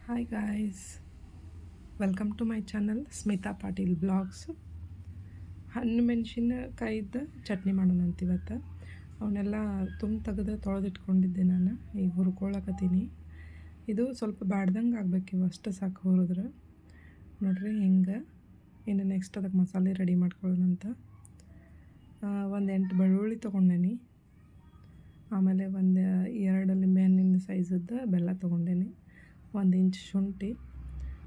Hi guys, welcome to my channel Smita Patil blogs. ಹಣ್ಣು ಮೆಣಸಿನಕಾಯಿದ್ದು ಚಟ್ನಿ ಮಾಡೋಣ ಅಂತ ಇವತ್ತು. ಅವನ್ನೆಲ್ಲ ತೆಗೆದು ತೊಳೆದಿಟ್ಕೊಂಡಿದ್ದೆ ನಾನು. ಈಗ ಹುರ್ಕೊಳಕತ್ತೀನಿ. ಇದು ಸ್ವಲ್ಪ ಬಾಡ್ದಂಗೆ ಆಗ್ಬೇಕು, ಇವು ಅಷ್ಟು ಸಾಕು ಹುರಿದ್ರೆ. ನೋಡ್ರಿ ಹಿಂಗೆ. ಇನ್ನು ನೆಕ್ಸ್ಟ್ ಅದಕ್ಕೆ ಮಸಾಲೆ ರೆಡಿ ಮಾಡ್ಕೊಳ್ಳೋಣಂತ. ಒಂದು 8 ಬೆಳ್ಳುಳ್ಳಿ ತೊಗೊಂಡೇನಿ. ಆಮೇಲೆ ಒಂದು 2 ಲಿಂಬೆಹಣ್ಣಿನ ಸೈಜದ್ದು ಬೆಲ್ಲ ತೊಗೊಂಡೇನಿ. 1 ಇಂಚ್ ಶುಂಠಿ,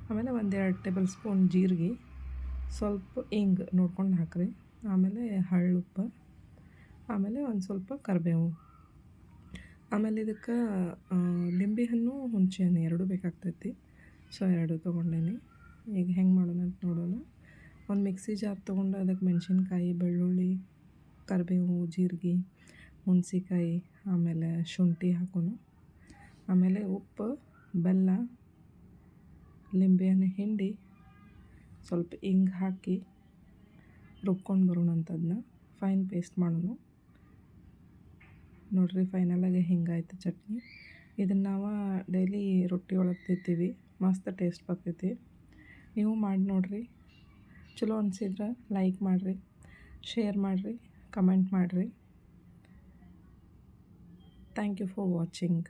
ಆಮೇಲೆ 1-2 ಟೇಬಲ್ ಸ್ಪೂನ್ ಜೀರಿಗೆ, ಸ್ವಲ್ಪ ಹಿಂಗೆ ನೋಡ್ಕೊಂಡು ಹಾಕ್ರಿ. ಆಮೇಲೆ ಹಳ್ಳುಪ್ಪು, ಆಮೇಲೆ ಒಂದು ಸ್ವಲ್ಪ ಕರಿಬೇವು. ಆಮೇಲೆ ಇದಕ್ಕೆ ಲಿಂಬೆಹಣ್ಣು ಹುಣಸೆಹಣ್ಣು ಎರಡೂ ಬೇಕಾಗ್ತೈತಿ. ಸೊ 2 ತೊಗೊಂಡೇನಿ. ಈಗ ಹೆಂಗೆ ಮಾಡೋಣ ಅಂತ ನೋಡೋಣ. ಒಂದು ಮಿಕ್ಸಿ ಜಾರ್ ತೊಗೊಂಡು ಅದಕ್ಕೆ ಮೆಣಸಿನ್ಕಾಯಿ, ಬೆಳ್ಳುಳ್ಳಿ, ಕರಿಬೇವು, ಜೀರಿಗೆ, ಹುಣಸೆಕಾಯಿ, ಆಮೇಲೆ ಶುಂಠಿ ಹಾಕೋಣ. ಆಮೇಲೆ ಉಪ್ಪು, ಬೆಲ್ಲ, ಲಿಂಬೆಹಣ್ಣು ಹಿಂಡಿ, ಸ್ವಲ್ಪ ಹಿಂಗೆ ಹಾಕಿ ರುಬ್ಕೊಂಡು ಬರೋಣ ಅಂತದನ್ನ. ಫೈನ್ ಪೇಸ್ಟ್ ಮಾಡೋಣ. ನೋಡಿರಿ, ಫೈನಲಾಗಿ ಹಿಂಗಾಯ್ತು ಚಟ್ನಿ. ಇದನ್ನು ನಾವು ಡೈಲಿ ರೊಟ್ಟಿ ಒಳಗೆ ತಿಂತೀವಿ. ಮಸ್ತ್ ಟೇಸ್ಟ್ ಬರ್ತೈತಿ. ನೀವು ಮಾಡಿ ನೋಡಿರಿ. ಚಲೋ ಅನಿಸಿದ್ರೆ ಲೈಕ್ ಮಾಡಿರಿ, ಶೇರ್ ಮಾಡಿರಿ, ಕಮೆಂಟ್ ಮಾಡಿರಿ. Thank you for watching.